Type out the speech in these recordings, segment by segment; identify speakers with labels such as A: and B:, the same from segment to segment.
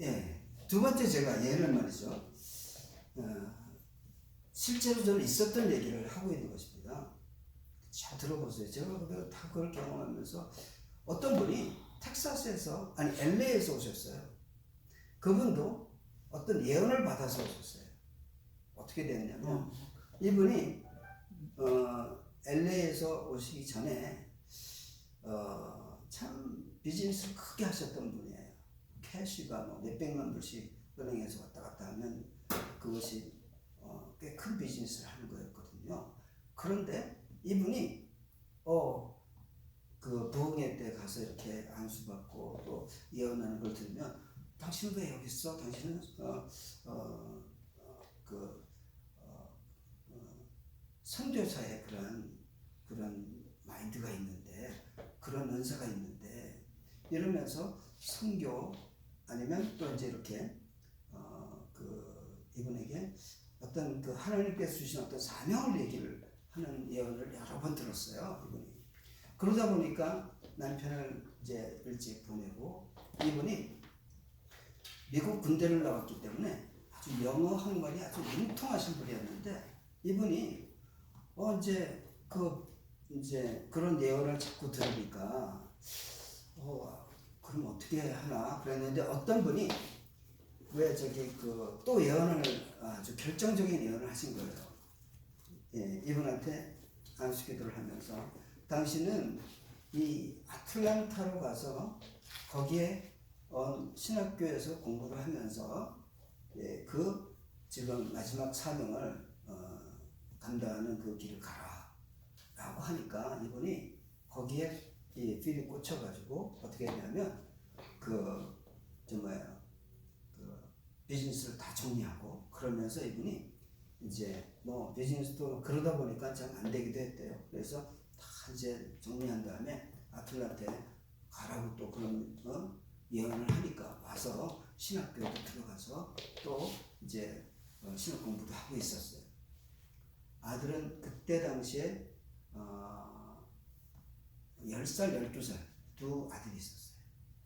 A: 예. 두 번째 제가 예를 말이죠. 실제로 저는 있었던 얘기를 하고 있는 것입니다. 잘 들어보세요. 제가 그걸 경험하면서 어떤 분이 텍사스에서, 아니 LA에서 오셨어요. 그분도 어떤 예언을 받아서 오셨어요. 어떻게 됐냐면 이분이 LA에서 오시기 전에 참 비즈니스를 크게 하셨던 분이에요. 캐시가 뭐 몇백만 불씩 은행에서 왔다 갔다 하면 그것이 꽤 큰 비즈니스를 하는 거였거든요. 그런데 이분이 그 부흥회 때 가서 이렇게 안수받고 또 예언하는 걸 들으면 당신은 왜 여기 있어? 당신은 선교사의 그런 마인드가 있는데, 그런 은사가 있는데, 이러면서 선교 아니면 또 이제 이렇게 이분에게 어떤 그 하나님께서 주신 어떤 사명을 얘기를 하는 예언을 여러 번 들었어요. 이분이. 그러다 보니까 남편을 이제 일찍 보내고, 이분이 미국 군대를 나왔기 때문에 아주 영어 한국말이 아주 능통하신 분이었는데, 이분이 이제 그런 예언을 자꾸 들으니까 그럼 어떻게 하나 그랬는데, 어떤 분이 왜 또 예언을 아주 결정적인 예언을 하신 거예요. 예, 이분한테 안수기도를 하면서 당신은 이 아틀란타로 가서 거기에 신학교에서 공부를 하면서 그 지금 마지막 사명을 감당하는 그 길을 가라 라고 하니까 이분이 거기에 필이 꽂혀가지고 어떻게 했냐면 비즈니스를 다 정리하고, 그러면서 이분이 이제 뭐 비즈니스도 그러다 보니까 잘 안 되기도 했대요. 그래서 다 이제 정리한 다음에 아틀란타에 가라고 또 그런 예언을 하니까 와서 신학교도 들어가서 또 이제 신학 공부도 하고 있었어요. 아들은 그때 당시에 10살, 12살 두 아들이 있었어요.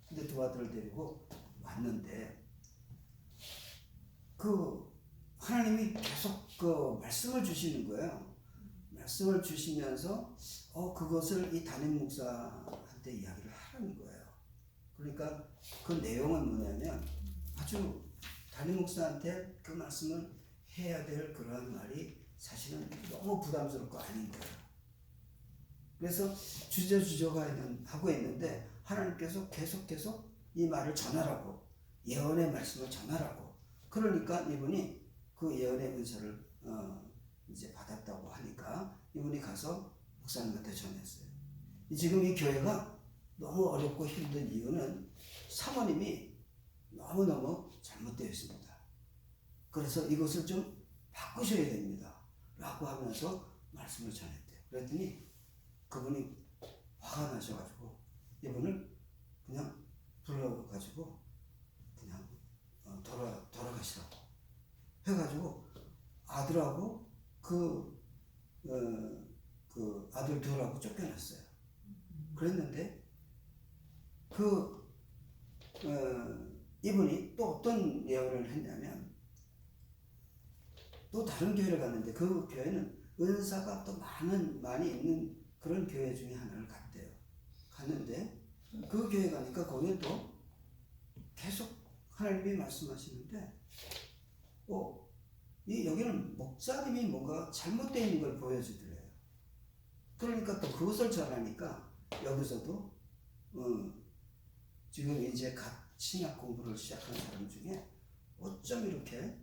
A: 근데 두 아들을 데리고 왔는데 하나님이 계속 말씀을 주시는 거예요. 말씀을 주시면서 그것을 이 담임 목사한테 이야기를 하라는 거예요. 그러니까 그 내용은 뭐냐면 아주 담임 목사한테 그 말씀을 해야 될 그러한 말이 사실은 너무 부담스럽고 아닌 거예요. 그래서 주저주저 하고 있는데 하나님께서 계속 이 말을 전하라고, 예언의 말씀을 전하라고. 그러니까 이분이 그 예언의 은사를 이제 받았다고 하니까 이분이 가서 목사님한테 전했어요. 지금 이 교회가 너무 어렵고 힘든 이유는 사모님이 너무너무 잘못되어 있습니다. 그래서 이것을 좀 바꾸셔야 됩니다 라고 하면서 말씀을 전했대요. 그랬더니 그분이 화가 나셔가지고 이분을 그냥 불러가지고 그냥 돌아가시라고 해가지고 아들하고 그 아들 둘하고 쫓겨났어요. 그랬는데 이분이 또 어떤 예언을 했냐면, 또 다른 교회를 갔는데 그 교회는 은사가 또 많이 있는 그런 교회 중에 하나를 갔대요. 갔는데 그 교회 가니까 거기는 또 계속 하나님이 말씀하시는데 여기는 목사님이 뭔가 잘못되어 있는 걸 보여주더래요. 그러니까 또 그것을 전하니까 여기서도 지금 이제 갓 신약 공부를 시작한 사람 중에 어쩜 이렇게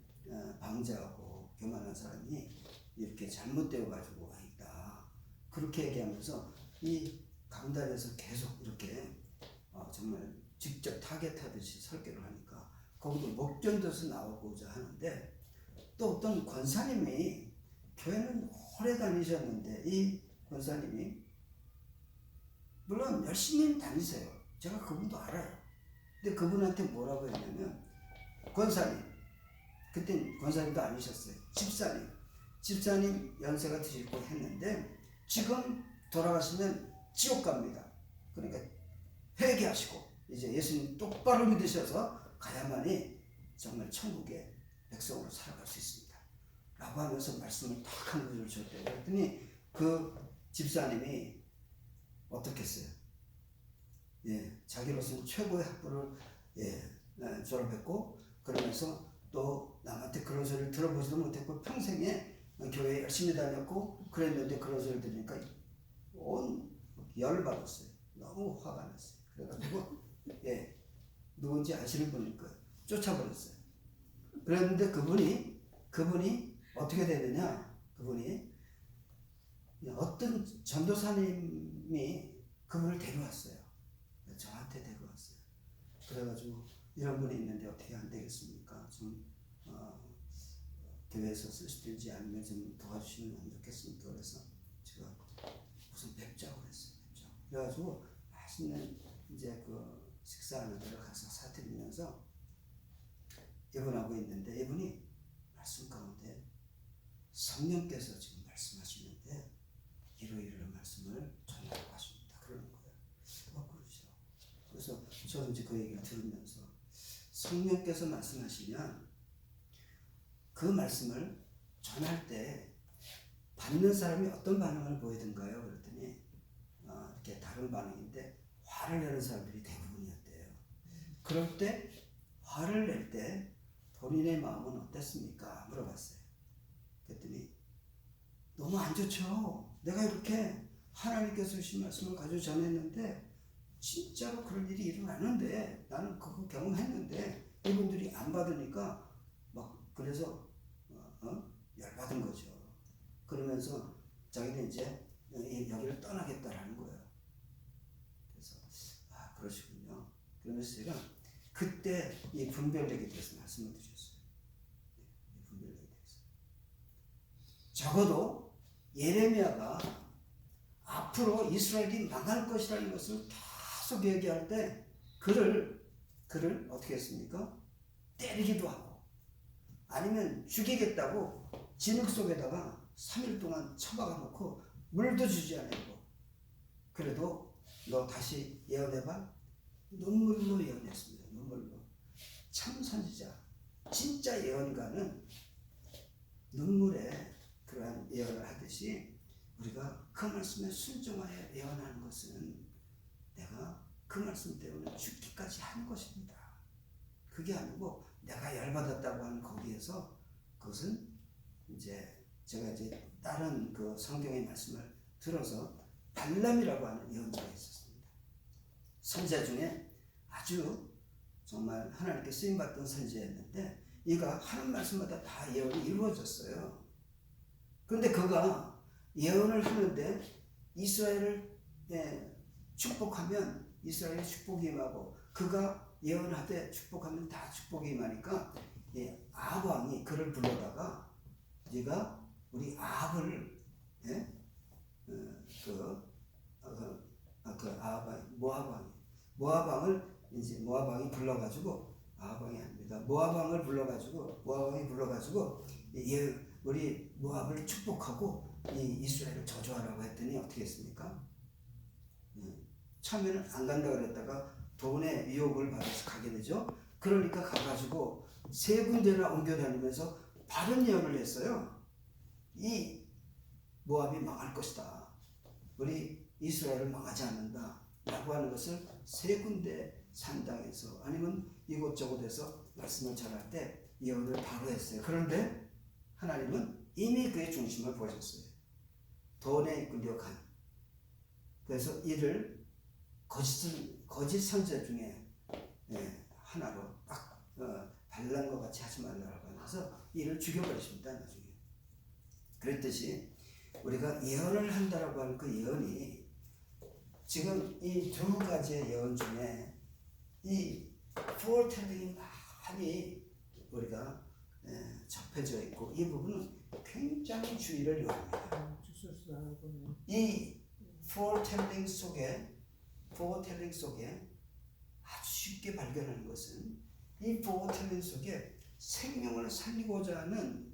A: 방자하고 교만한 사람이 이렇게 잘못되어 가지고 와 있다, 그렇게 얘기하면서 이 강단에서 계속 이렇게 정말 직접 타겟하듯이 설교를 하니까 거기도 목전도서 나오고자 하는데, 또 어떤 권사님이 교회는 오래 다니셨는데 이 권사님이 물론 열심히 다니세요. 제가 그분도 알아요. 근데 그분한테 뭐라고 했냐면, 권사님, 그땐 권사님도 아니셨어요. 집사님 연세가 드시고 했는데 지금 돌아가시면 지옥 갑니다. 그러니까 회개하시고 이제 예수님 똑바로 믿으셔서 가야만이 정말 천국의 백성으로 살아갈 수 있습니다. 라고 하면서 말씀을 딱 한 구절을 줬대요. 그랬더니 그 집사님이 어떻게 했어요? 자기로서는 최고의 학부를 졸업했고, 그러면서 또 남한테 그런 소리를 들어보지도 못했고 평생에 교회 열심히 다녔고 그랬는데 그런 소리를 들으니까 온 열받았어요. 너무 화가 났어요. 그래가지고 누군지 아시는 분일 거예요. 쫓아버렸어요. 그런데 그분이 어떻게 되느냐? 그분이 어떤 전도사님이 그분을 데려왔어요. 저한테 데려왔어요. 그래가지고 이런 분이 있는데 어떻게 안 되겠습니까? 좀 교회에서 쓸 수도 있지 아니면 좀 도와주시면 안 좋겠습니까? 그래서 제가 우선 뵙자고 그랬어요. 그래가지고 맛있는 이제 그 식사하는 데로 가서 사드리면서 이분하고 있는데 이분이 말씀 가운데 성령께서 지금 말씀하시는데 이러이러한 말씀을 전하라고 하십니다. 그러는 거예요. 그러시죠. 그래서 저는 이제 그 얘기를 들으면서 성령께서 말씀하시면 그 말씀을 전할 때 받는 사람이 어떤 반응을 보이던가요? 그랬더니 이렇게 다른 반응인데 화를 내는 사람들이 대부분이었대요. 그럴 때 화를 낼 때 본인의 마음은 어땠습니까? 물어봤어요. 그랬더니 너무 안 좋죠. 내가 이렇게 하나님께서 주신 말씀을 가지고 전했는데 진짜로 그런 일이 일어나는데 나는 그거 경험했는데 이분들이 안 받으니까 막 그래서 열받은 거죠. 그러면서 자기는 이제 여기를 떠나겠다라는 거예요. 그래서 그러시군요. 그러면서 제가 그때 이 분별력에 대해서 말씀을 드렸어요. 이 분별력에 대해서. 적어도 예레미야가 앞으로 이스라엘이 망할 것이라는 것을 계속 얘기할 때 그를 어떻게 했습니까? 때리기도 하고 아니면 죽이겠다고 진흙 속에다가 3일 동안 처박아 놓고 물도 주지 않고 그래도 너 다시 예언해봐? 눈물로 예언했습니다. 눈물로. 참 선지자, 진짜 예언가는 눈물에 그러한 예언을 하듯이 우리가 그 말씀에 순종하여 예언하는 것은 내가 그 말씀 때문에 죽기까지 하는 것입니다. 그게 아니고 내가 열받았다고 하는 거기에서 그것은 이제 제가 이제 다른 그 성경의 말씀을 들어서 발람이라고 하는 예언자가 있었습니다. 선지자 중에 아주 정말 하나님께 쓰임받던 선지자였는데 이가 하는 말씀마다 다 예언이 이루어졌어요. 그런데 그가 예언을 하는데 이스라엘을 축복하면 이스라엘의 축복이 임하고 그가 예언하되 축복하면 다 축복이 임하니까 아합 왕이 그를 불러다가 네가 우리 아합을 모압 왕을 이제 모압 왕이 불러가지고 아합 왕이 아닙니다. 모압 왕이 불러가지고 우리 모압을 축복하고 이 이스라엘을 저주하라고 했더니 어떻게 했습니까? 처음에는 안 간다 그랬다가 돈의 위협을 받아서 가게 되죠. 그러니까 가가지고 3군데나 옮겨 다니면서 바른 예언을 했어요. 이 모압이 망할 것이다. 우리 이스라엘은 망하지 않는다. 라고 하는 것을 3군데 산당에서 아니면 이곳저곳에서 말씀을 전할 때 예언을 바로 했어요. 그런데 하나님은 이미 그의 중심을 보셨어요. 돈에 끌려간. 그래서 이를 거짓 선지자 중에 하나로 딱 발람과 같이 하지 말라고 하면서 이를 죽여버리십니다. 나중에. 그랬듯이 우리가 예언을 한다라고 하는 그 예언이 지금 이 2가지의 예언 중에 이 foretelling이 많이 우리가 접해져 있고 이 부분은 굉장히 주의를 요합니다. 이 foretelling 속에 아주 쉽게 발견하는 것은 이 foretelling 속에 생명을 살리고자 하는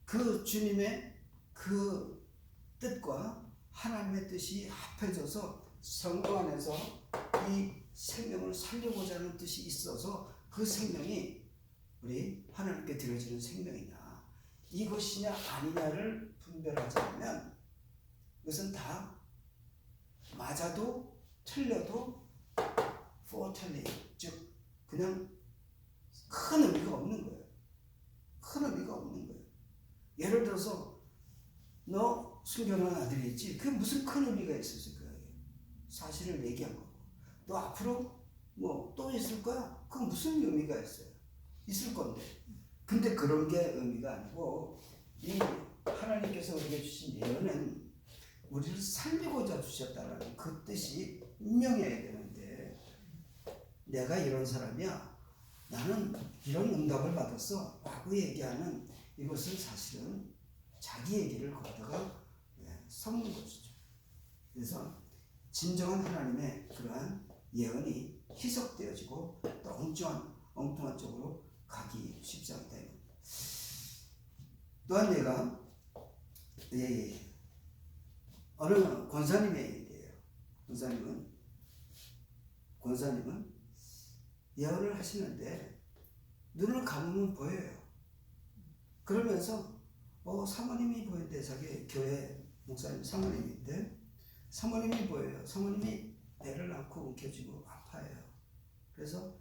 A: 그 주님의 그 뜻과 하나님의 뜻이 합해져서 성도 안에서 이 생명을 살려고자 하는 뜻이 있어서 그 생명이 우리 하나님께 드려지는 생명이냐 이것이냐 아니냐를 분별하자면 이것은 다 맞아도 틀려도 포털리 즉 그냥 큰 의미가 없는 거예요. 큰 의미가 없는 거예요. 예를 들어서 너 순결한 아들이 있지 그게 무슨 큰 의미가 있었을까요? 사실을 얘기한 거고 너 앞으로 뭐 또 있을 거야? 그건 무슨 의미가 있어요? 있을 건데 근데 그런 게 의미가 아니고 이 하나님께서 우리에게 주신 예언은 우리를 살리고자 주셨다는 그 뜻이 분명해야 되는데 내가 이런 사람이야 나는 이런 응답을 받았어 라고 얘기하는 이것은 사실은 자기 얘기를 거기다가 섞는 것이죠. 그래서 진정한 하나님의 그러한 예언이 희석되어지고 또 엉뚱한 쪽으로 가기 쉽습니다. 또한 내가 어느 권사님의 얘기예요. 권사님은 예언을 하시는데 눈을 감으면 보여요. 그러면서 사모님이 보이는데 자기 교회 목사님 사모님인데 사모님이 보여요. 사모님이 배를 안고 움켜쥐고 아파요. 그래서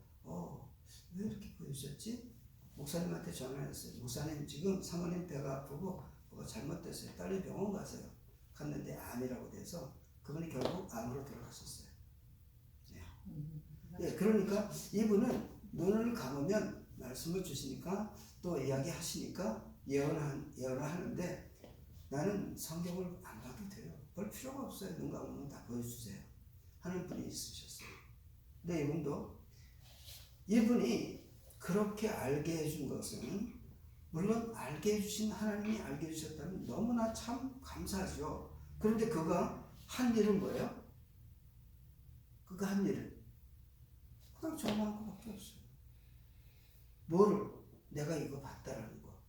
A: 왜 이렇게 보여주셨지? 목사님한테 전화했어요. 목사님 지금 사모님 배가 아프고 뭐가 잘못됐어요. 빨리 병원 가세요. 갔는데 암이라고 돼서 그분이 결국 암으로 돌아가셨어요. 네, 그러니까 이분은 눈을 감으면 말씀을 주시니까 또 이야기하시니까 예언을 하는데 나는 성경을 안 봐도 돼요. 볼 필요가 없어요. 눈 감으면 다 보여주세요. 하는 분이 있으셨어요. 근데 이분이 그렇게 알게 해준 것은 물론 알게 해주신 하나님이 알게 해주셨다면 너무나 참 감사하죠. 그런데 그가 한 일은 뭐예요? 그가 한 일은 그냥 전화한 것밖에 없어요. 뭐를? 내가 이거 봤다라는 거.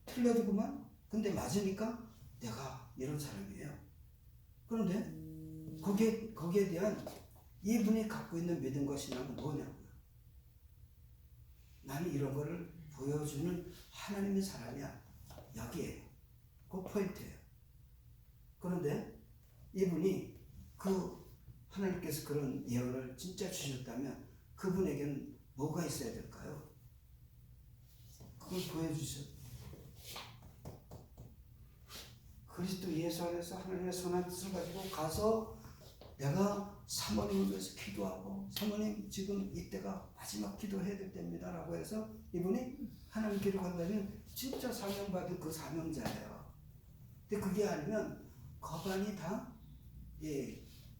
A: 틀려지구만? 근데 맞으니까 내가 이런 사람이에요. 그런데 거기에 대한 이분이 갖고 있는 믿음과 신앙은 뭐냐고요? 나는 이런 거를 보여주는 하나님의 사람이야. 여기에요. 그 포인트예요. 그런데 이분이 하나님께서 그런 예언을 진짜 주셨다면 그분에게는 뭐가 있어야 될까요? 그걸 보여주셨. 그리스도 예수 안에서 하나님의 선한 뜻을 가지고 가서 내가 사모님을 위해서 기도하고 사모님 지금 이때가 마지막 기도해야 될 때입니다 라고 해서 이분이 하나님께로 간다면 진짜 사명받은 그 사명자예요. 근데 그게 아니면 거반이 다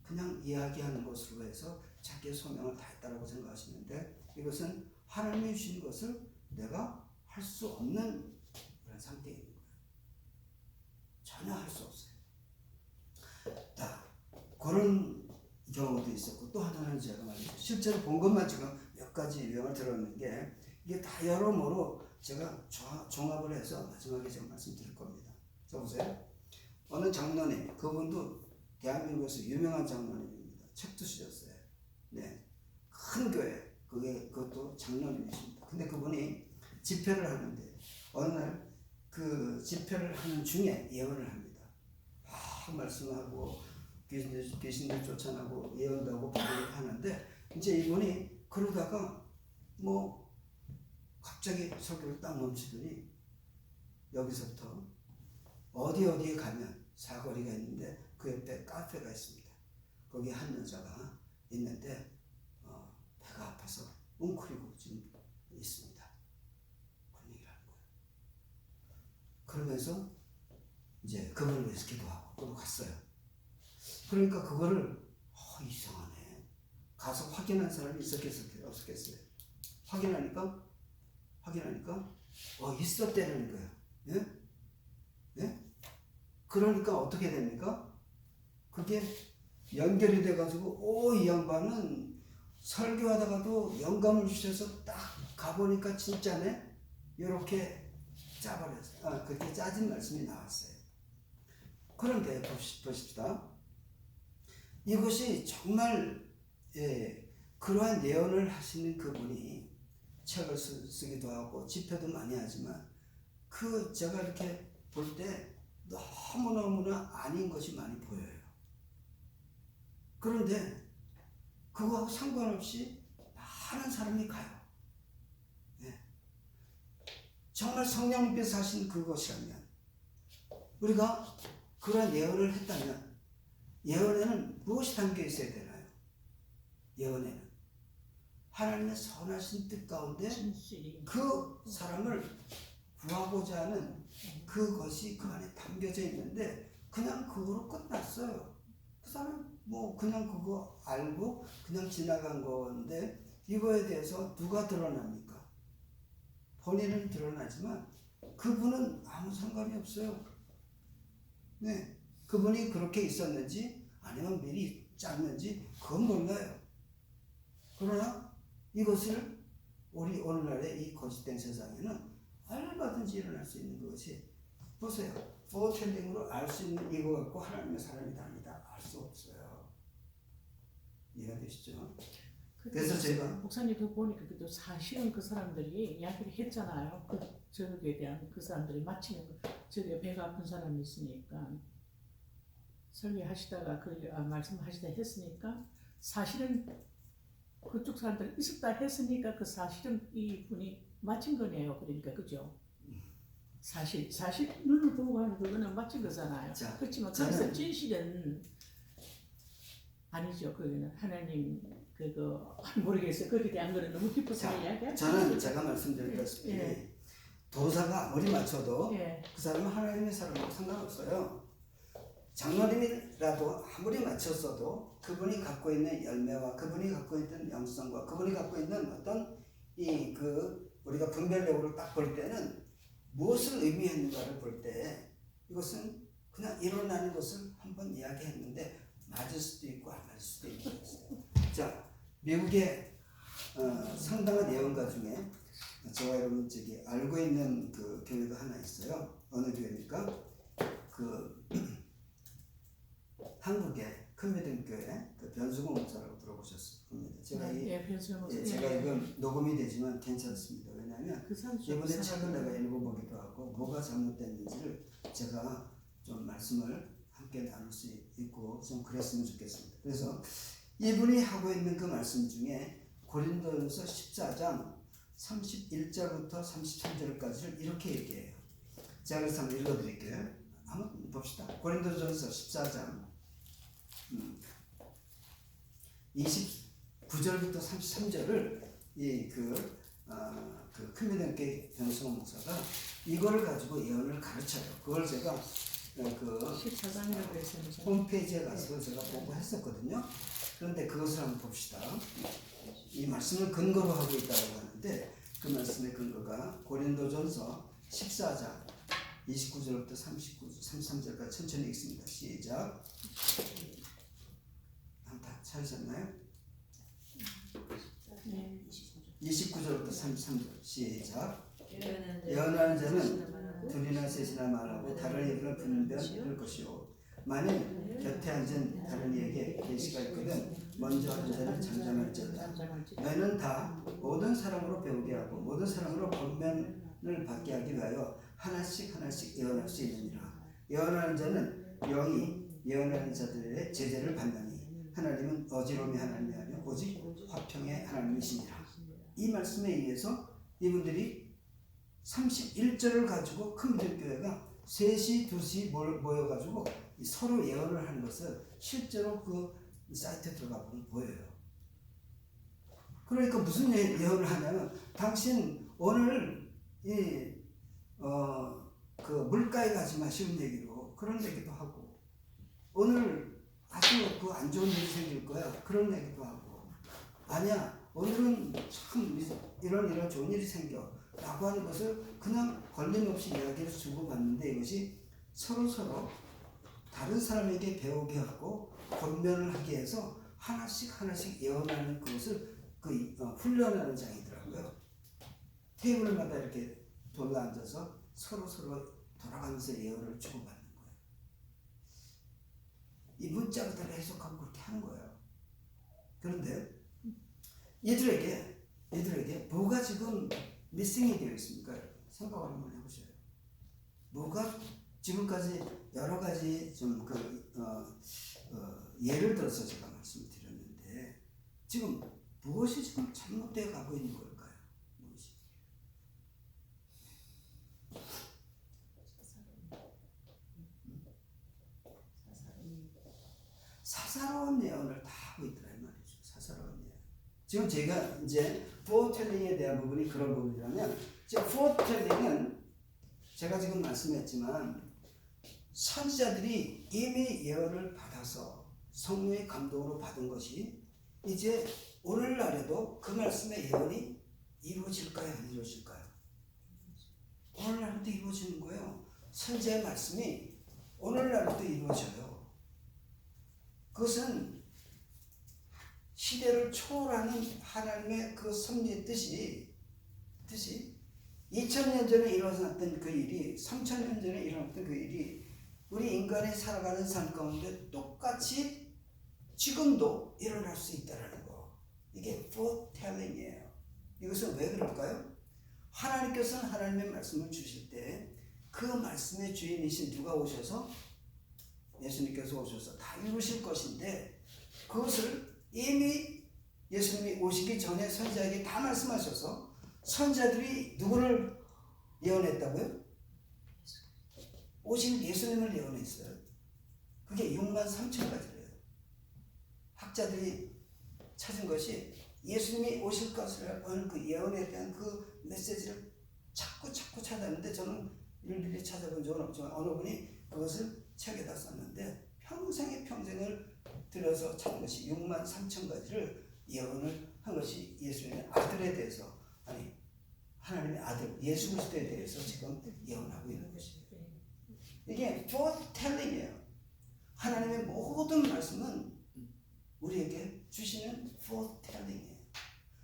A: 그냥 이야기하는 것으로 해서 자기의 소명을 다했다라고 생각하시는데 이것은 하나님이 주신 것을 내가 할 수 없는 그런 상태인 거예요. 전혀 할 수 없어요. 그런 경우도 있었고 또 하나는 제가 말이죠. 실제로 본 것만 지금 몇 가지 유형을 들었는 게 이게 다 여러모로 제가 종합을 해서 마지막에 제가 말씀드릴 겁니다. 자 보세요. 어느 장로님, 그분도 대한민국에서 유명한 장로님입니다. 책도 쓰셨어요. 네, 큰 교회, 그것도 장로님이십니다. 근데 그분이 집회를 하는데 어느 날 그 집회를 하는 중에 예언을 합니다. 막 말씀하고 귀신들 쫓아나고 예언도 하고 기도를 하는데 이제 이분이 그러다가 뭐 갑자기 설교를 딱 멈추더니 여기서부터 어디에 가면 사거리가 있는데 그 옆에 카페가 있습니다. 거기 한 여자가 있는데 배가 아파서 웅크리고 지금 있습니다. 그런 얘기를 하는 거예요. 그러면서 이제 그분을 위해서 기도하고 그러고 갔어요. 그러니까 그거를 이상하네. 가서 확인한 사람이 있었겠어요? 없었겠어요? 확인하니까 있었다는 거예요. 예? 예? 그러니까 어떻게 됩니까? 그게 연결이 돼가지고 이 양반은 설교하다가도 영감을 주셔서 딱 가보니까 진짜네? 이렇게 짜버렸어요. 그렇게 짜진 말씀이 나왔어요. 그런데 보십시다. 이것이 정말 그러한 예언을 하시는 그분이 책을 쓰기도 하고 집회도 많이 하지만 제가 이렇게 볼 때 너무너무나 아닌 것이 많이 보여요. 그런데 그거하고 상관없이 많은 사람이 가요. 네. 정말 성령님께서 하신 그것이라면 우리가 그런 예언을 했다면 예언에는 무엇이 담겨 있어야 되나요? 예언에는 하나님의 선하신 뜻 가운데 그 사람을 구하고자 하는 그것이 그 안에 담겨져 있는데 그냥 그거로 끝났어요. 그 사람 그냥 그거 알고 그냥 지나간 건데 이거에 대해서 누가 드러납니까? 본인은 드러나지만 그분은 아무 상관이 없어요. 네, 그분이 그렇게 있었는지 아니면 미리 짰는지 그건 몰라요. 그러나 이것을 우리 오늘날의 이 거짓된 세상에는 얼마든지 일어날 수 있는 것이 보세요. 포텔링으로 알 수 있는 이거 갖고 하나님의 사람이 답니다. 알 수 없어요. 이해가 되시죠? 그래서 제가
B: 목사님 그 보니까 그래도 사실은 그 사람들이 이야기를 했잖아요. 그 저에 대한 그 사람들이 마치는 저기 배가 아픈 사람이 있으니까 설교하시다가 그 말씀하시다 했으니까 사실은 그쪽 사람들 있었다 했으니까 그 사실은 이 분이 마친 거네요. 그러니까 그죠? 사실 눈을 보고 하는 그거는 마친 거잖아요.
A: 자,
B: 그렇지만 거기서 진실은 아니죠. 그거는 하나님 그거 모르겠어요. 거기에 대한 거는 너무 깊어서 이야기하죠.
A: 저는 제가 말씀드렸다시피 도사가 아무리 맞춰도 그 사람은 하나님의 사람하고 상관없어요. 장로님이라도 아무리 맞췄어도 그분이 갖고 있는 열매와 그분이 갖고 있는 영성과 그분이 갖고 있는 어떤 우리가 분별력으로 딱 볼 때는 무엇을 의미했는가를 볼 때 이것은 그냥 일어나는 것을 한번 이야기했는데 맞을 수도 있고 안 맞을 수도 있는 거였어요. 자, 미국의 상당한 예언가 중에 저와 여러분 알고 있는 그 교회가 하나 있어요. 어느 교회입니까? 한국의 큰 믿음교회 변수공 목사라고 들어보셨을 겁니다. 제가 이건 녹음이 되지만 괜찮습니다. 왜냐하면 이번에 책을 내가 읽어보기도 하고 뭐가 잘못됐는지를 제가 좀 말씀을 함께 나눌 수 있고 좀 그랬으면 좋겠습니다. 그래서 이분이 하고 있는 그 말씀 중에 고린도전서 14장 31절부터 33절까지를 이렇게 얘기해요. 제가 그래서 한번 읽어드릴게요. 한번 봅시다. 고린도전서 14장 29절부터 33절을 큰 믿음교회 변수홍 목사가 이거를 가지고 예언을 가르쳐요. 그걸 제가
B: 14장이라고 했어요.
A: 홈페이지에 가서 제가 보고 했었거든요. 그런데 그것을 한번 봅시다. 이 말씀을 근거로 하고 있다고 하는데 그 말씀의 근거가 고린도전서 14장 29절부터 33절까지 천천히 읽습니다. 시작. 다 찾으셨나요? 29절부터 33절 시작. 예언하는 자는 둘이나 셋이나 말하고 다른 이들을 분별할 것이요 만일 곁에 앉은 다른 이에게 계시가 있거든 먼저 하는 자는 잠잠할지어다. 너희는 다 모든 사람으로 배우게 하고 모든 사람으로 권면을 받게 하기 위하여 하나씩 예언할 수 있느니라. 예언하는 자는 영이 예언하는 자들의 제재를 받나니 하나님은 어지러움의 하나님이 아니요 오직 화평의 하나님이시니라. 이 말씀에 의해서 이분들이 31절을 가지고 큰 믿음교회가 3시, 2시 모여가지고 서로 예언을 하는 것을 실제로 그 사이트에 들어가 보면 보여요. 그러니까 무슨 예언을 하냐면 당신 오늘 그 물가에 가지 마시는 얘기로 그런 얘기도 하고 오늘 아주 그 안 좋은 일이 생길 거야 그런 얘기도 하고 아니야 오늘은 참 이런 좋은 일이 생겨 라고 하는 것을 그냥 걸림없이 이야기를 주고받는데 이것이 서로 다른 사람에게 배우게 하고 권면을 하게 해서 하나씩 예언하는 그것을 훈련하는 장이더라고요. 테이블마다 이렇게 둘러앉아서 서로 돌아가면서 예언을 주고받는 거예요. 이 문자 그대로 해석하고 그렇게 하는 거예요. 그런데 이들에게 뭐가 지금 미싱이 되어 있습니까? 생각을 한번 해보세요. 뭐가 지금까지 여러 가지 좀 예를 들어서 제가 말씀을 드렸는데 지금 무엇이 지금 잘못되어 가고 있는 걸까요? 무엇이? 사사로운 예언을 다 하고 있더라 이 말이죠. 사사로운 예언. 지금 제가 이제 포어텔링에 대한 부분이 그런 부분이라면 지금 포어텔링은 제가 지금 말씀했지만 선지자들이 이미 예언을 받아서 성령의 감동으로 받은 것이 이제 오늘날에도 그 말씀의 예언이 이루어질까요? 안 이루어질까요? 오늘날에도 이루어지는 거예요. 선지자의 말씀이 오늘날에도 이루어져요. 그것은 시대를 초월하는 하나님의 그 섭리의 뜻이 2000년 전에 일어났던 그 일이 3000년 전에 일어났던 그 일이 우리 인간이 살아가는 삶 가운데 똑같이 지금도 일어날 수 있다는 거. 이게 foretelling이에요. 이것은 왜 그럴까요? 하나님께서는 하나님의 말씀을 주실 때 그 말씀의 주인이신 누가 오셔서 예수님께서 오셔서 다 이루실 것인데 그것을 이미 예수님이 오시기 전에 선지자에게 다 말씀하셔서 선지자들이 누구를 예언했다고요? 오신 예수님을 예언했어요. 그게 6만 3천 가지래요. 학자들이 찾은 것이 예수님이 오실 것을 하는 그 예언에 대한 그 메시지를 자꾸 찾았는데 저는 일일이 찾아본 적은 없지만 어느 분이 그것을 책에다 썼는데 평생을 들여서 찾은 것이 6만 3천 가지를 예언을 한 것이 예수님의 아들에 대해서 아니 하나님의 아들 예수 그리스도에 대해서 지금 예언하고 있는 것이에요. 이게 foretelling이에요. 하나님의 모든 말씀은 우리에게 주시는 foretelling이에요.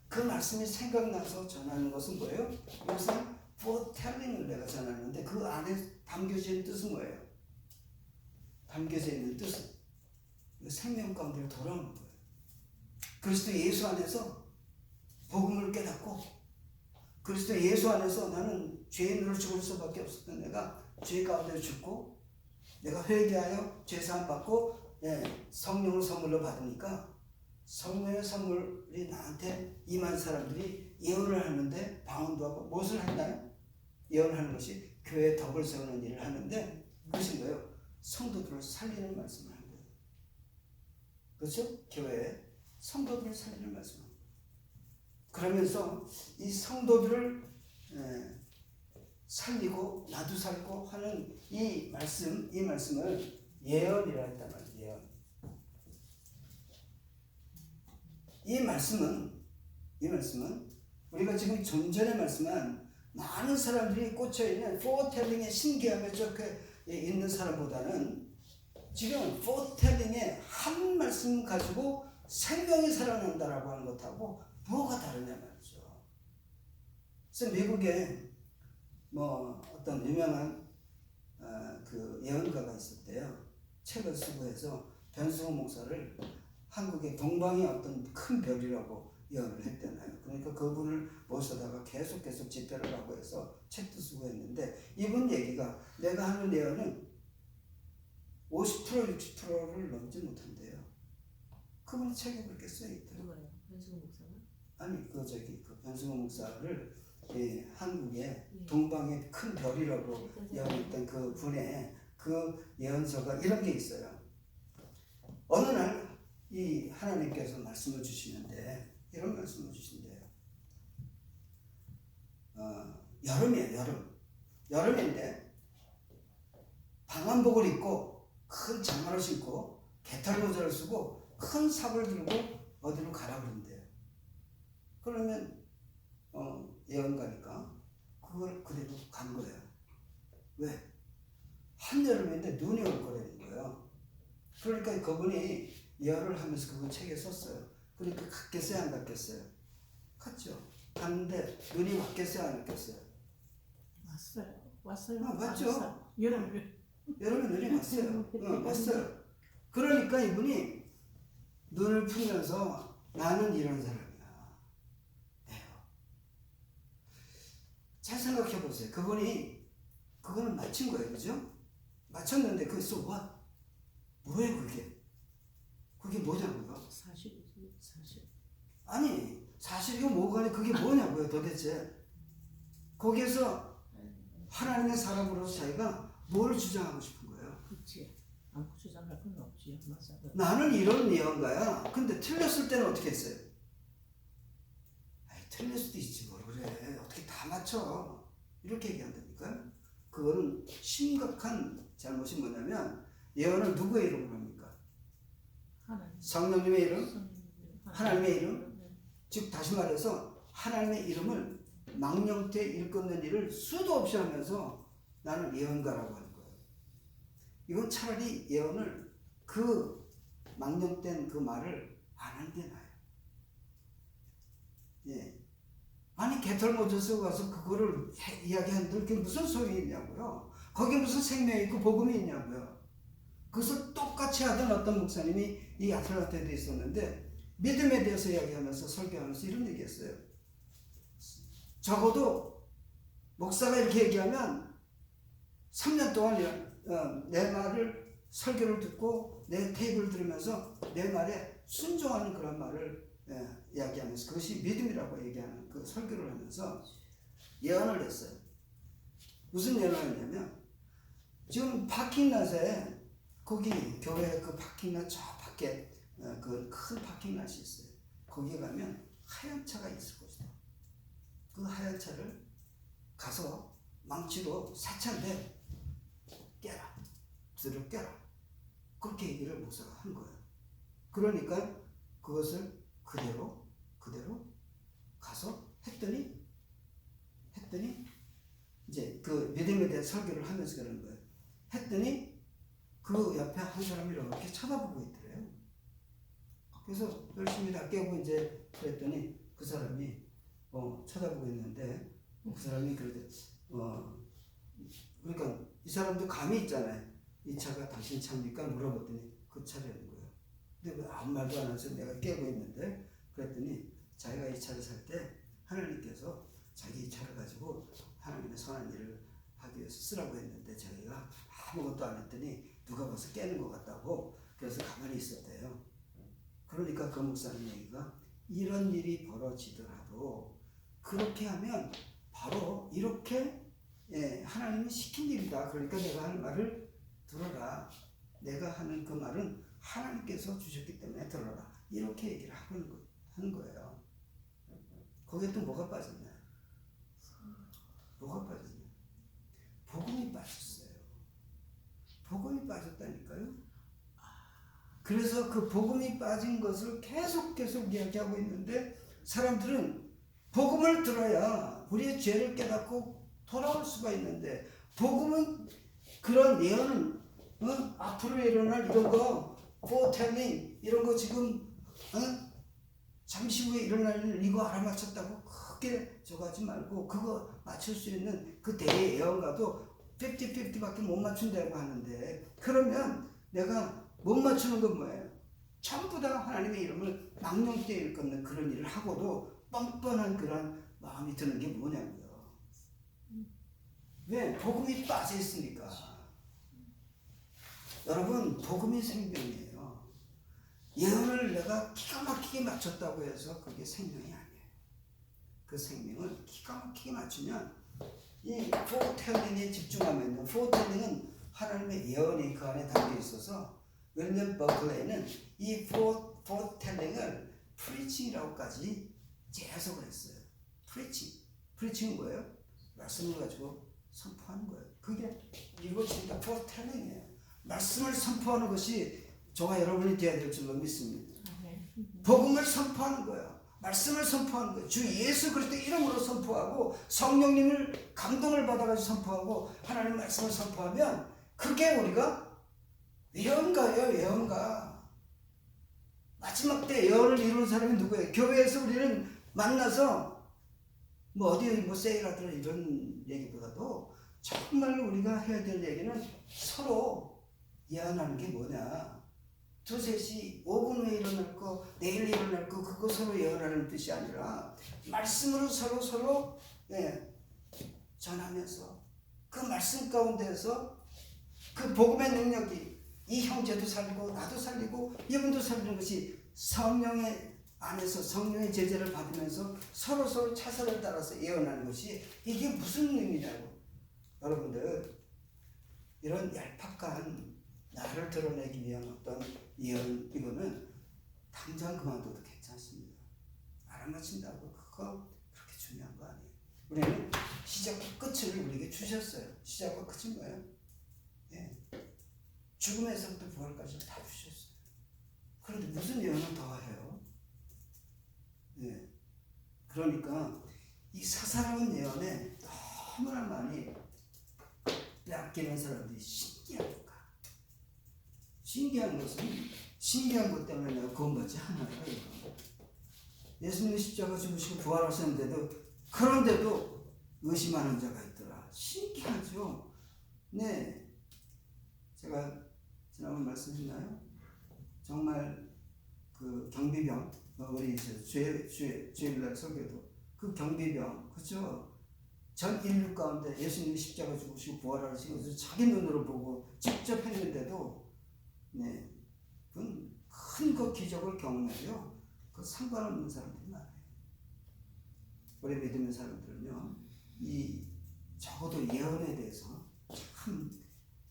A: 그 말씀이 생각나서 전하는 것은 뭐예요? 이것은 foretelling을 내가 전하는데 그 안에 담겨져 있는 뜻은 뭐예요? 담겨져 있는 뜻은 생명 가운데 돌아오는 거예요. 그리스도 예수 안에서 복음을 깨닫고 그리스도 예수 안에서 나는 죄인으로 죽을 수밖에 없었던 내가 죄 가운데 죽고 내가 회개하여 죄사함 받고 성령을 선물로 받으니까 성령의 선물이 나한테 임한 사람들이 예언을 하는데 방언도 하고 무엇을 했나요? 예언하는 것이 교회에 덕을 세우는 일을 하는데 그것이 뭐예요? 성도들을 살리는 말씀을 하는 거예요. 그렇죠? 교회에 성도들을 살리는 말씀을 하는 거예요. 그러면서 이 성도들을 살리고 나도 살고 하는 이 말씀을 예언이라 했단 말이에요. 예언. 이 말씀은 우리가 지금 좀 전에 말씀한 많은 사람들이 꽂혀있는 foretelling의 신기함에 적혀 있는 사람보다는 지금 foretelling의 한 말씀 가지고 생명이 살아난다라고 하는 것하고 뭐가 다르냐 말이죠. 그래서 미국에 어떤 유명한 그 예언가가 있었대요. 책을 쓰고 해서 변승호 목사를 한국의 동방의 어떤 큰 별이라고 예언을 했잖아요. 그러니까 그분을 모셔다가 계속 집회를 하고 해서 책도 쓰고 했는데 이분 얘기가 내가 하는 예언은 50% 60%를 넘지 못한대요. 그분이 책에 그렇게 써있더라고요.
C: 누가요? 변승호 목사가?
A: 아니 그 변승호 목사를 한국의 동방의 큰 별이라고 예언했던 그 분의 그 예언서가 이런 게 있어요. 어느 날 이 하나님께서 말씀을 주시는데 이런 말씀을 주신대요. 여름이에요. 여름인데 방한복을 입고 큰 장화를 신고 개털 모자를 쓰고 큰 삽을 들고 어디로 가라 그런대요. 그러면 예언가니까 그걸 그대로 간 거예요. 왜? 한여름인데 눈이 올 거라는 거예요. 그러니까 그분이 예언을 하면서 그거 책에 썼어요. 그러니까 갔겠어요? 안 갔겠어요? 갔죠. 갔는데 눈이 왔겠어요? 안 왔겠어요?
B: 왔어요.
A: 왔죠.
B: 여름에
A: 눈이 왔어요. 왔어요. 그러니까 이분이 눈을 풀면서 나는 이런 사람이야. 보세요. 그거는 맞힌 거예요. 그죠? 맞췄는데 그 so what? 뭐예요 그게? 그게 뭐냐고요?
B: 사실이지, 사실.
A: 아니 사실이고 뭐가 아니 그게 뭐냐고요 도대체. 거기에서 하나님의 사람으로서 자기가 뭘 주장하고 싶은 거예요?
B: 그렇지. 아무 주장할 건 없지. 맞아.
A: 나는 이런 예언가야. 근데 틀렸을 때는 어떻게 했어요? 아이, 틀릴 수도 있지 뭘 그래. 어떻게 다 맞춰. 이렇게 얘기한다니까요. 그거는 심각한 잘못이 뭐냐면 예언을 누구의 이름으로 합니까?
B: 하나님.
A: 성령님의 이름?
B: 성령님.
A: 하나님의 이름? 즉 다시 말해서 하나님의 이름을 망령되이 일컫는 일을 수도 없이 하면서 나는 예언가라고 하는 거예요. 이건 차라리 예언을 그 망령된 그 말을 안 하는 게 나아요. 예. 아니 개털모저스 가서 그거를 이야기하는데 그게 무슨 소용이 있냐고요. 거기에 무슨 생명이 있고 복음이 있냐고요. 그것을 똑같이 하던 어떤 목사님이 이 아틀란타에 있었는데 믿음에 대해서 이야기하면서 설교하면서 이런 얘기했어요. 적어도 목사가 이렇게 얘기하면 3년 동안 내 말을 설교를 듣고 내 테이프를 들으면서 내 말에 순종하는 그런 말을 이야기하면서 그것이 믿음이라고 얘기하는 그 설교를 하면서 예언을 했어요. 무슨 예언을 했냐면 지금 파킹랏에 거기 교회 그 파킹랏 저 밖에 그 큰 파킹랏이 있어요. 거기에 가면 하얀 차가 있을 것이다. 그 하얀 차를 가서 망치로 새 차인데 깨라. 들을 깨라. 그렇게 얘기를 목사가 한 거예요. 그러니까 그것을 그대로 가서 했더니 이제 그 믿음에 대한 설교를 하면서 그러는 거예요. 했더니 그 옆에 한 사람이 이렇게 쳐다보고 있더래요. 그래서 열심히 다 깨고 이제 그랬더니 그 사람이 쳐다보고 있는데 그 사람이 그러더니 그러니까 이 사람도 감이 있잖아요. 이 차가 당신 차입니까? 물어봤더니 그 차라는 거예요. 근데 왜 아무 말도 안 해서 내가 깨고 있는데 그랬더니 자기가 이 차를 살 때 하나님께서 자기 이 차를 가지고 하나님의 선한 일을 하기 위해서 쓰라고 했는데 자기가 아무것도 안 했더니 누가 봐서 깨는 것 같다고 그래서 가만히 있었대요. 그러니까 그 목사님 얘기가 이런 일이 벌어지더라도 그렇게 하면 바로 이렇게 하나님이 시킨 일이다. 그러니까 내가 하는 말을 들어라. 내가 하는 그 말은 하나님께서 주셨기 때문에 들어라. 이렇게 얘기를 하는 거예요. 거기에 또 뭐가 빠졌나요? 뭐가 빠졌나요? 복음이 빠졌어요. 복음이 빠졌다니까요. 그래서 그 복음이 빠진 것을 계속 이야기하고 있는데 사람들은 복음을 들어야 우리의 죄를 깨닫고 돌아올 수가 있는데 복음은 그런 예언은 앞으로 일어날 이런 거 foretelling 이런 거 지금 잠시 후에 일어날 일 이거 알아맞혔다고 크게 저거 하지 말고 그거 맞출 수 있는 그 대의 예언가도 50-50밖에 못 맞춘다고 하는데 그러면 내가 못 맞추는 건 뭐예요? 전부 다 하나님의 이름을 망령되이 일컫는 그런 일을 하고도 뻔뻔한 그런 마음이 드는 게 뭐냐고요. 왜? 복음이 빠져 있으니까. 여러분 복음이 생명이에요. 예언을 내가 기가 막히게 맞췄다고 해서 그게 생명이 아니에요. 그 생명을 기가 막히게 맞추면 이 포텔링에 집중하면요. 포텔링은 하나님의 예언이 그 안에 담겨 있어서 윌리엄 버클레이는 이 포텔링을 프리칭이라고까지 해석을 했어요. 프리칭은 뭐예요? 말씀을 가지고 선포하는 거예요. 그게 이것이니까 포텔링이에요. 말씀을 선포하는 것이 저와 여러분이 되어야 될 줄로 믿습니다. 복음을 선포하는 거예요. 말씀을 선포하는 거예요. 주 예수 그리스도의 이름으로 선포하고 성령님을 감동을 받아가지고 선포하고 하나님 말씀을 선포하면 그게 우리가 예언가예요. 예언가. 마지막 때 예언을 이루는 사람이 누구예요? 교회에서 우리는 만나서 뭐 어디 뭐 세일하더라 이런 얘기보다도 정말 우리가 해야 될 얘기는 서로 예언하는 게 뭐냐. 2, 3시 5분 후에 일어날 거 내일 일어날 거 그거 서로 예언하는 뜻이 아니라 말씀으로 서로 전하면서 그 말씀 가운데서 그 복음의 능력이 이 형제도 살리고 나도 살리고 이분도 살리는 것이 성령의 안에서 성령의 제재를 받으면서 서로 차선을 따라서 예언하는 것이 이게 무슨 의미냐고. 여러분들 이런 얄팍한 나를 드러내기 위한 어떤 예언 이거는 당장 그만둬도 괜찮습니다. 알아맞힌다고 그거 그렇게 중요한 거 아니에요. 우리는 시작과 끝을 우리에게 주셨어요. 시작과 끝이 뭐예요? 예. 죽음에서부터 부활까지 다 주셨어요. 그런데 무슨 예언을 더 해요? 예. 그러니까 이 사사로운 예언에 너무나 많이 뺏기는 사람들이 신기하니까. 신기한 것은 신기한 것 때문에 내가 구원받지 않아요. 예수님이 십자가 죽으시고 부활하셨는데도 그런데도 의심하는 자가 있더라. 신기하죠. 네, 제가 지난번 말씀했나요? 정말 그 경비병 우리 주일날 설교도 그 경비병 그죠? 전 인류 가운데 예수님이 십자가 죽으시고 부활하신 것을 자기 눈으로 보고 직접 했는데도 네, 그건 큰 그 기적을 경험해요. 그 상관없는 사람들이 많아요. 우리 믿음의 사람들은요, 이 적어도 예언에 대해서 참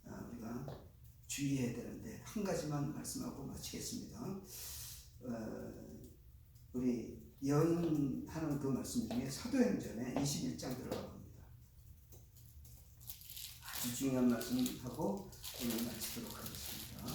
A: 우리가 주의해야 되는데 한 가지만 말씀하고 마치겠습니다. 우리 예언하는 그 말씀 중에 사도행전에 21장 들어가 봅니다. 아주 중요한 말씀하고 오늘 마치도록 하겠습니다.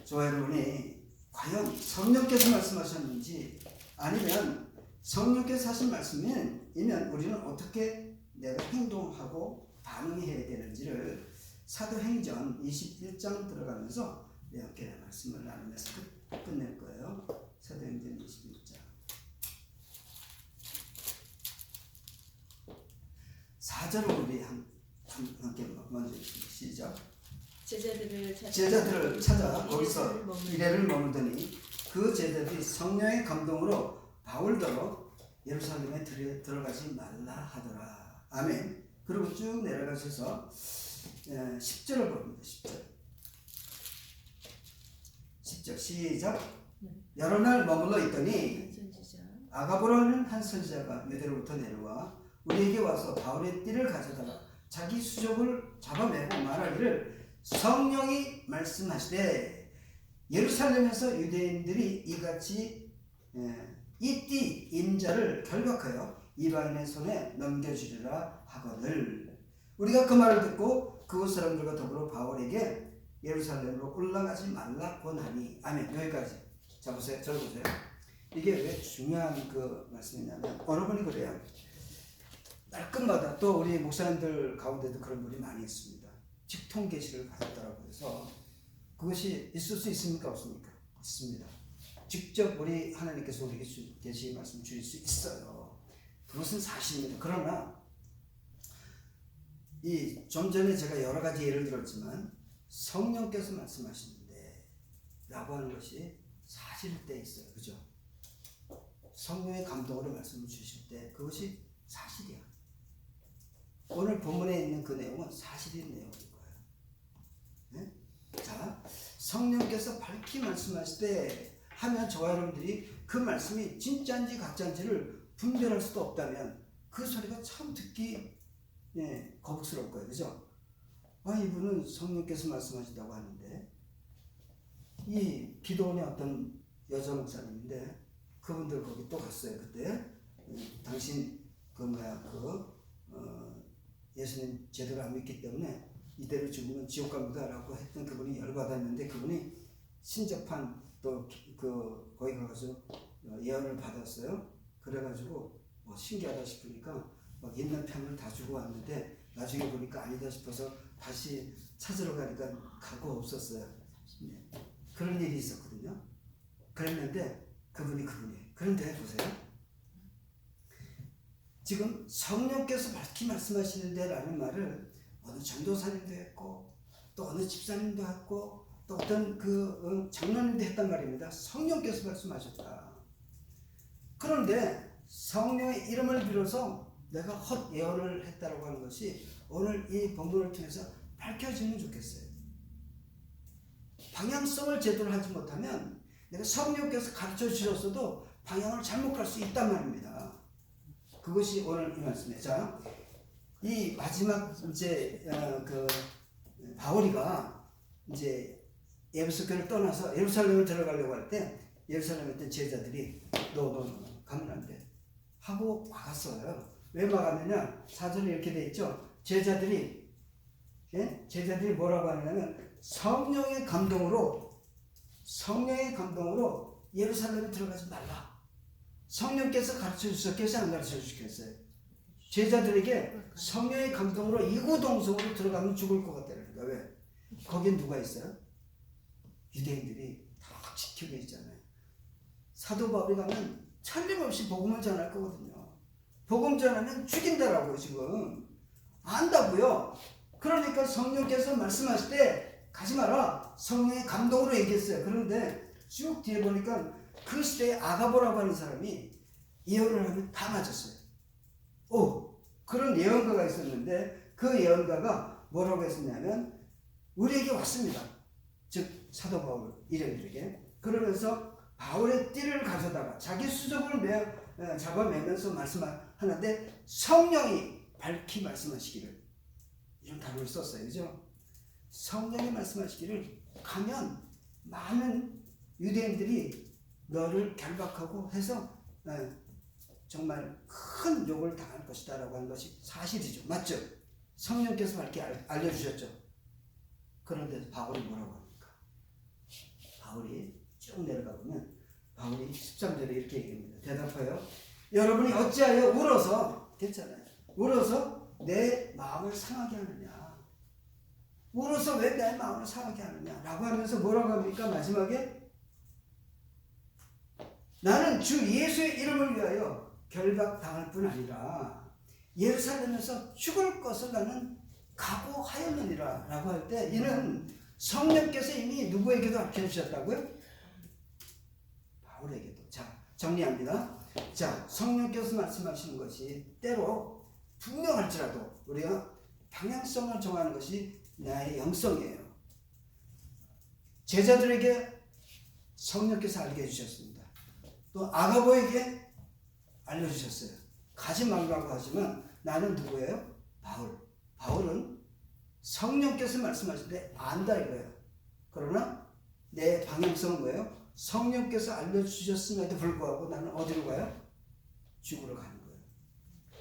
A: 저와 여러분이 과연 성령께서 말씀하셨는지 아니면 성령께서 하신 말씀이면 우리는 어떻게 내가 행동하고 반응해야 되는지를 사도행전 21장 들어가면서 함께 말씀을 나누면서 끝낼 거예요. 사도행전 21장 4절을 우리 함께 먼저 시작. 제자들을 찾아 거기서 이래를 머물더니 그 제자들이 성령의 감동으로 바울더러 예루살렘에 들어가지 말라 하더라. 아멘. 그리고 쭉 내려가셔서 10절을 봅니다. 10절 시작. 여러 날 머물러 있더니 아가보라는 한 선지자가 유대로부터 내려와 우리에게 와서 바울의 띠를 가져다가 자기 수족을 잡아매고 말하기를 성령이 말씀하시되 예루살렘에서 유대인들이 이같이 이 띠 임자를 결박하여 이방인의 손에 넘겨주리라 하거늘. 우리가 그 말을 듣고 그곳 사람들과 더불어 바울에게 예루살렘으로 올라가지 말라고 하니. 아멘. 여기까지. 자 보세요. 저 보세요. 이게 왜 중요한 그 말씀이냐면 어느 분이 그래요. 날끝마다 또 우리 목사님들 가운데도 그런 분이 많이 있습니다. 직통 계시를 받았다라고 해서 그것이 있을 수 있습니까? 없습니까? 있습니다. 직접 우리 하나님께서 우리에게 계시 말씀 주실 수 있어요. 그것은 사실입니다. 그러나 이 좀 전에 제가 여러 가지 예를 들었지만 성령께서 말씀하시는데 라고 하는 것이 사실일 때 있어요. 그죠? 성령의 감동으로 말씀을 주실 때 그것이 사실이야. 오늘 본문에 있는 그 내용은 사실인 내용인 거예요. 네? 자, 성령께서 밝히 말씀하실 때 하면 저와 여러분들이 그 말씀이 진짜인지 가짜인지를 분별할 수도 없다면 그 소리가 참 듣기 거북스러울 거예요. 그죠? 이분은 성령께서 말씀하신다고 하는데 이 기도원의 어떤 여자 목사님인데 그분들 거기 또 갔어요. 그때 당신 예수님 제대로 안 믿기 때문에 이대로 죽으면 지옥 갑니다 라고 했던 그분이 열받았는데 그분이 신접한 또 거기 가서 예언을 받았어요. 그래가지고 신기하다 싶으니까 막 있는 편을 다 주고 왔는데 나중에 보니까 아니다 싶어서 다시 찾으러 가니까 가고 없었어요. 네. 그런 일이 있었거든요. 그랬는데 그분이 그런데 보세요. 지금 성령께서 밝히 말씀하시는데 라는 말을 어느 전도사님도 했고 또 어느 집사님도 했고 또 어떤 장로님도 했단 말입니다. 성령께서 말씀하셨다. 그런데 성령의 이름을 빌어서 내가 헛 예언을 했다라고 하는 것이 오늘 이 본문을 통해서 밝혀지면 좋겠어요. 방향성을 제대로 하지 못하면 내가 성령께서 가르쳐 주셨어도 방향을 잘못 갈 수 있단 말입니다. 그것이 오늘 이 말씀이에요. 자, 이 마지막 이제 그 바울이가 이제 에베소 교회를 떠나서 예루살렘을 들어가려고 할 때 예루살렘에 있던 제자들이 너 가면 안 돼 하고 막았어요. 왜 막았느냐? 4절에 이렇게 돼 있죠. 제자들이 뭐라고 하냐면 성령의 감동으로 예루살렘에 들어가지 말라. 성령께서 가르쳐 주셨겠어요? 안 가르쳐 주셨겠어요? 제자들에게 성령의 감동으로 이구동성으로 들어가면 죽을 것 같다는 거야. 왜? 거긴 누가 있어요? 유대인들이 다 지키고 있잖아요. 사도 바울이 가면 틀림없이 복음을 전할 거거든요. 복음 전하면 죽인다라고 지금 안다고요. 그러니까 성령께서 말씀하실 때 가지 마라. 성령의 감동으로 얘기했어요. 그런데 쭉 뒤에 보니까 그 시대에 아가보라고 하는 사람이 예언을 하면 다 맞았어요. 그런 예언가가 있었는데 그 예언가가 뭐라고 했었냐면 우리에게 왔습니다. 즉 사도 바울 일행들에게. 그러면서 바울의 띠를 가져다가 자기 수족을 잡아매면서 말씀하는데 성령이 밝히 말씀하시기를, 이런 단어를 썼어요. 그죠? 성령이 말씀하시기를 가면 많은 유대인들이 너를 결박하고 해서 정말 큰 욕을 당할 것이다 라고 하는 것이 사실이죠. 맞죠? 성령께서 밝게 알려주셨죠. 그런데 바울이 뭐라고 합니까? 바울이 쭉 내려가 보면 바울이 13절에 이렇게 얘기합니다. 대답하여 여러분이 어찌하여 울어서, 괜찮아요, 울어서 내 마음을 상하게 하느냐, 울어서 왜 내 마음을 상하게 하느냐 라고 하면서 뭐라고 합니까? 마지막에 나는 주 예수의 이름을 위하여 결박당할 뿐 아니라 예루살렘에서 죽을 것을 나는 각오하였느니라 라고 할 때 이는 성령께서 이미 누구에게도 알려주셨다고요? 바울에게도. 자, 정리합니다. 자, 성령께서 말씀하시는 것이 때로 분명할지라도 우리가 방향성을 정하는 것이 나의 영성이에요. 제자들에게 성령께서 알게 해주셨습니다. 또 아가보에게 알려주셨어요. 가지 말라고 하지만 나는 누구예요? 바울은 성령께서 말씀하실 때 안다 이거예요. 그러나 내 방향성은 뭐예요? 성령께서 알려주셨음에도 불구하고 나는 어디로 가요? 죽으러 가는 거예요.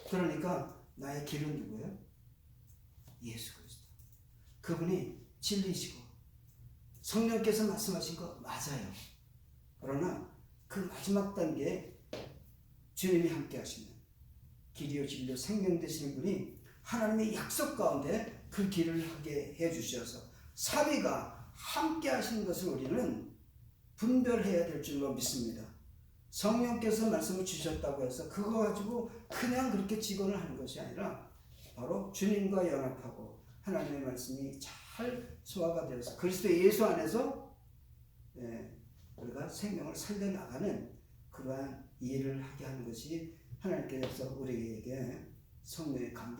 A: 그러니까 나의 길은 누구예요? 예수 그리스도. 그분이 진리시고 성령께서 말씀하신 거 맞아요. 그러나 그 마지막 단계에 주님이 함께 하시면 길이요 진리요 생명 되시는 분이 하나님의 약속 가운데 그 길을 하게 해주셔서 사위가 함께 하시는 것을 우리는 분별해야 될 줄로 믿습니다. 성령께서 말씀을 주셨다고 해서 그거 가지고 그냥 그렇게 직언을 하는 것이 아니라 바로 주님과 연합하고 하나님의 말씀이 잘 소화가 되어서 그리스도 예수 안에서 우리가 생명을 살려나가는 그러한 일을 하게 하는 것이 하나님께서 우리에게 성령의 감동